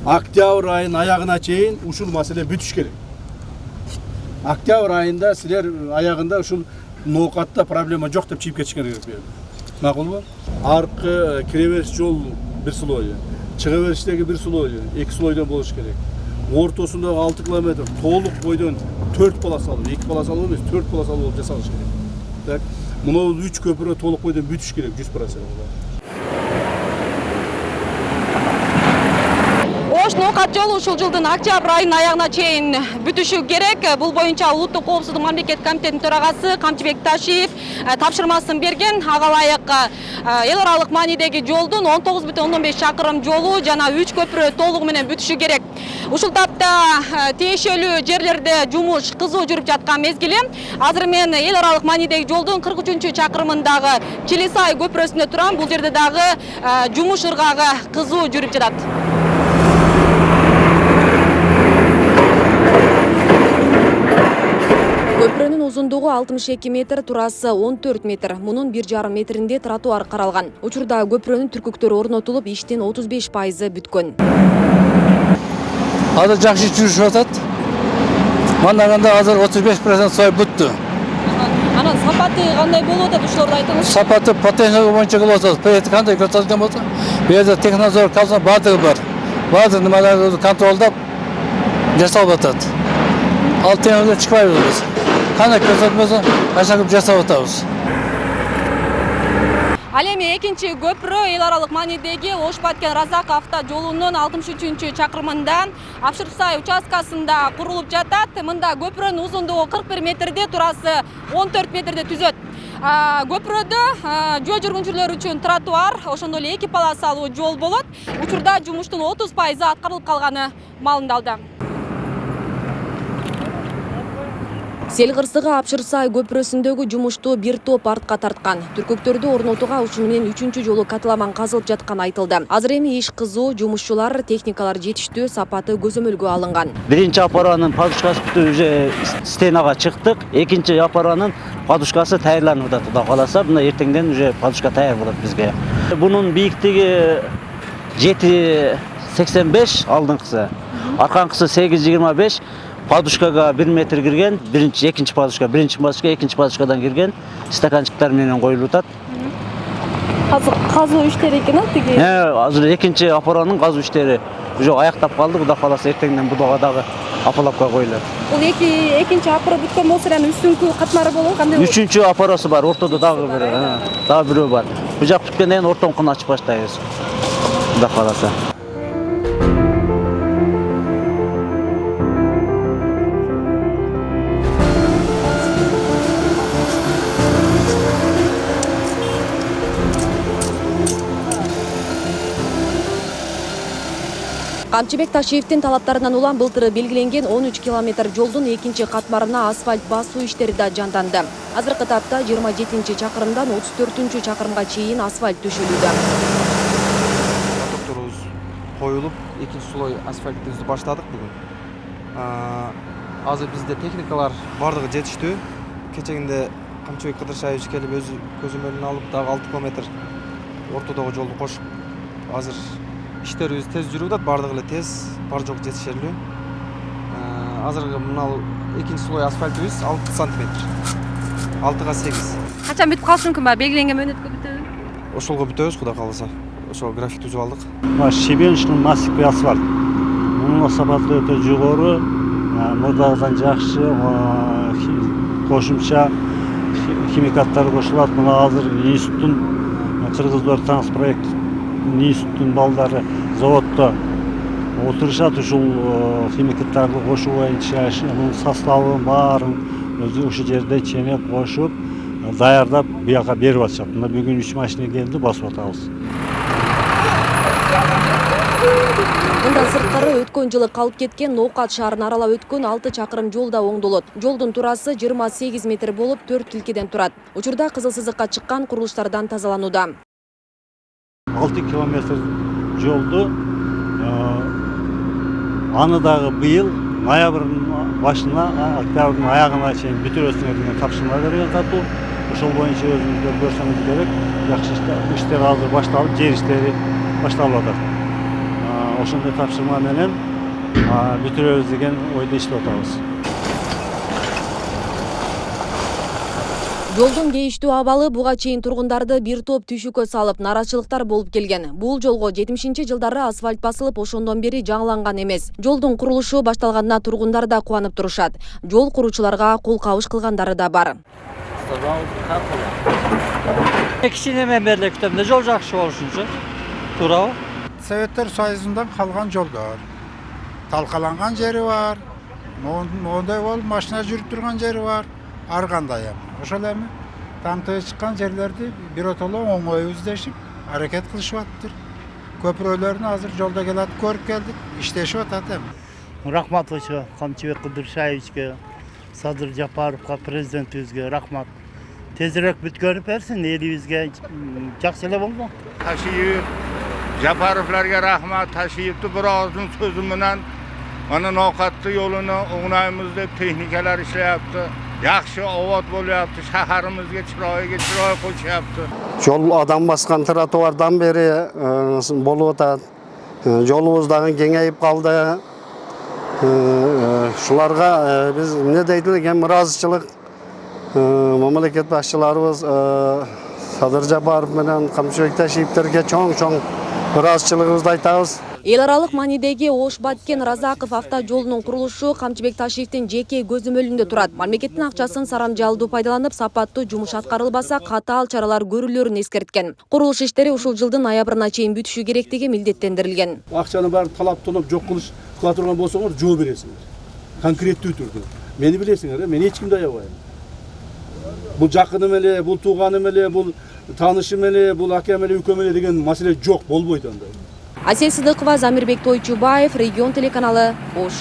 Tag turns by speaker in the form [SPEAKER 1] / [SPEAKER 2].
[SPEAKER 1] Октябрь айынын аягына чейин ушул маселе бүтүш керек. Октябрь айында силер аягында ушул ноокатта проблема жок деп чыгып кетишкен керек. Макулбу? Аркы кире бериш жол бир слой, чыга бериштеги бир слой, 2 слойдон болуш керек. Ортосундагы 6 километр толук бойдон 4 полосалуу, 2 полосалуу эмес, 4 полосалуу болуп жасалыш керек. Так, мына 3 көпүрө толук бойдон бүтүш керек 100%.
[SPEAKER 2] Ош ноокат жолу ушул жылдын октябрь айынын аягына чейин бүтүшү керек. Бул боюнча Улуттук коопсуздук мамлекеттик комитетинин төрагасы Камчыбек Ташиев тапшырмасын берген. Ага ылайык эл аралык маанидеги жолдун 19,5 чакырым жолу жана 3 көпүрө толугу менен бүтүшү керек. Ушул тапта тиешелүү жерлерде жумуш кызуу жүрүп жаткан мезгили. Азыр мен эл аралык маанидеги жолдун 43-чакырымындагы Чилисай көпүрөсүндө турам. Бул жерде дагы жумуш ыргагы кызуу жүрүп жатат. Көпүрөнүн узундугу 62 метр, турасы 14 метр. Мунун 1,5 метринде тротуар каралган. Учурда көпүрөнүн түркүктөрү орнотулуп, иштин 35% бүткөн.
[SPEAKER 3] Азыр жакшы жүрүшүп атат. Мандаганда азыр 35% сой бүттү.
[SPEAKER 2] Анан сапаты кандай болуп атат, ушуларды айтыңыз.
[SPEAKER 3] Сапаты потенция боюнча кылып атат. Проект кандай көрсөткөн болсо, бу жерде технозор калса баардыгы бар. Баардык немелерди контролдоп жасалып атат. Ал темирден чыкпайбыз. Кандай көрсөтмөсө, ашагып жасап атабыз.
[SPEAKER 2] Ал эми экинчи көпүрө эл аралык маанидеги Ош-Баткен-Разак автожолунун 63-чакырымында Апшырсай участкасында курулуп жатат. Мында көпүрөнүн узундугу 41 метрде, турасы 14 метрде түзөт. Көпүрөдө жөө жүргүнчүлөр үчүн тротуар, ошондой эле 2 полосалуу жол болот. Учурда жумуштун 30% аткарылып калганы маалымдалды. Сел кырсыгы Апшырсай көпүрөсүндөгү жумушту бир топ артка тарткан. Түркөктөрдү орнотууга ушуну менен 3-чү жолу катыламан казылып жатканы айтылды. Азыр эми иш кызуу, жумушчулар, техникалар жетиштүү, сапаты көзөмөлгө алынган.
[SPEAKER 4] Биринчи апаранын подушкасы уже стенага чыктык. Экинчи апаранын подушкасы даярланып атат. Кудай кааласа, мына эртеңден уже подушка даяр болот бизге. Бунун бийиктиги 7,85 алдыңкысы, арканкысы 8,25. Подушкага 1 метр кирген, экинчи подушка, экинчи подушкадан кирген, стаканчыктар менен коюлуп атат.
[SPEAKER 2] Азыр казуу иштери экен тиги.
[SPEAKER 4] Азыр экинчи апаранын казуу иштери уже аяктап калды. Кудай кааласа эртеңден будага дагы апалапка коюлат.
[SPEAKER 2] Бул экинчи апара бүткөн болсо, эми үстүнкү катмары болот, кандай болот?
[SPEAKER 4] Үчүнчү апарасы бар, ортодо дагы бирөө бар. Бул жак бүткөндөн кийин ортоңкуну ачып баштайбыз. Кудай кааласа.
[SPEAKER 2] Камчыбек Ташиевдин талаптарынан улам былтыры белгиленген 13 километр жолдун экинчи катмарына асфальт басуу иштери да жанданды. Азыркы тапта 27-чакырымдан 34-чакырымга чейин асфальт төшөлүүдө.
[SPEAKER 5] Докторубуз коюлуп, экинчи слой асфальтыбызды баштадык бүгүн. Азыр бизде техникалар бардыгы жетиштүү. Кечегинде Камчыбек Кыдыршаевич келип өзү көзөмөлүн алып, дагы 6 километр ортодогу жолду кошуп, азыр иштерибиз тез жүрүп атат, бардыгы эле тез, бар жок жетишерлүү. Азыркы мына экинчи слой асфальтыбыз 6 сантиметр. 6га 8.
[SPEAKER 2] Качан бүтүп калышы мүмкүн ба? Белгиленген мөөнөткө бүтөбү?
[SPEAKER 5] Ошолго бүтөбүз, кудай кааласа. Ошол график түзүп алдык.
[SPEAKER 6] Шебеночный массивный асфальт. Мунун сапаты өтө жогору, мурдагыдан жакшы, кошумча химикаттар кошулат. Мына азыр институттун Кыргыз Транспорт институттун балдары заводдо отурушат, ушул химикаттарды кошуу боюнча анын составын баарын өзү ушул жерде ченеп кошуп, даярдап бияка берип атышат. Мына бүгүн 3 машина келди, басып атабыз.
[SPEAKER 2] Мындан сырткары өткөн жылы калып кеткен Ноокат шаарын аралап өткөн 6 чакырым жол да оңдолот. Жолдун турасы 28 метр болуп, 4 тилкеден турат. Учурда кызыл сызыкка чыккан курулуштардан тазаланууда.
[SPEAKER 6] 6 километр жолду аны дагы быйыл ноябрдын башына, октябрдын аягына чейин бүтүрөсүңөр деген тапшырма берген катуу. Ошол боюнча өзүңүздөр көрсөңүз керек. Жакшы иштер азыр башталып, жер иштери башталып атат. ошондой тапшырма менен бүтүрөбүз деген ойдо иштеп атабыз.
[SPEAKER 2] Жолдун кейиштүү абалы буга чейин тургундарды бир топ түйшүккө салып, нараачылыктар болуп келген. Бул жолго 70-жылдары асфальт басылып, ошондон бери жаңыланган эмес. Жолдун курулушу башталганда тургундар да кубанып турушат. Жол куруучуларга кол кабыш кылгандары да бар.
[SPEAKER 3] Кичине мен бери күтөм, жол жакшы болушунчу. Туурабы?
[SPEAKER 7] Советтер Союзундан калган жолдор. Талкаланган жери бар. Мондай болуп машина жүрүп турган жери бар. Ар кандай эми. Ошол эми тантыгы чыккан жерлерди биротоло оңой издешип, аракет кылышып атыптыр. Көпүрөлөрүн азыр жолдо келат көрүп келдик, иштешип атат эми.
[SPEAKER 8] Рахматовичке, Камчыбек Кыдыршаевичке, Садыр Жапаровка, президентибизге рахмат. Тезирээк бүткөрүп берсин, элибизге жакшы эле болду.
[SPEAKER 9] Taşıyıp, Japarovlarga rahmat, Taşıyıp'tı bir ağzın sözü menен ana nokatlı yolunu oğnayımızda texnikalar işleyaptı. Yaxşı ovat bolyaptı, şaharimizga chiroy qo'shyapti.
[SPEAKER 10] Жол адам баскан тротуардан бери болуп атат. Жолубуздагы кеңейип калды. Шуларга биз эмне дейт экен, ыраазычылык мамлекет башчыларыбыз Садыр Жапаров менен Камчыбек Ташиевтерге чоң ыраазычылыгыбызды айтабыз.
[SPEAKER 2] Эл аралык маанидеги Ош Баткен Разаков автожолунун курулушу Камчыбек Ташиевдин жеке көзөмөлүндө турат. Мамлекеттин акчасын сарамжалдуу пайдаланып, сапаттуу жумуш аткарылбаса, катаал чаралар көрүлөрүн эскерткен. Курулуш иштери ушул жылдын аябырына чейин бүтүшү керектиги милдеттендирилген.
[SPEAKER 1] Акчаны баары талаптанып жок кыла турган болсоңор жооп бересиңер. Конкреттүү түрдө. Мени билесиңер, мен эч кимди аябайм. Бул жакыным эле, бул тууганым эле, бул таанышым эле, бул акам эле, үкөм эле деген маселе жок, болбойт андай.
[SPEAKER 2] Асия Сыдыкова, Замирбек Тойчубаев, Регион телеканалы, Ош.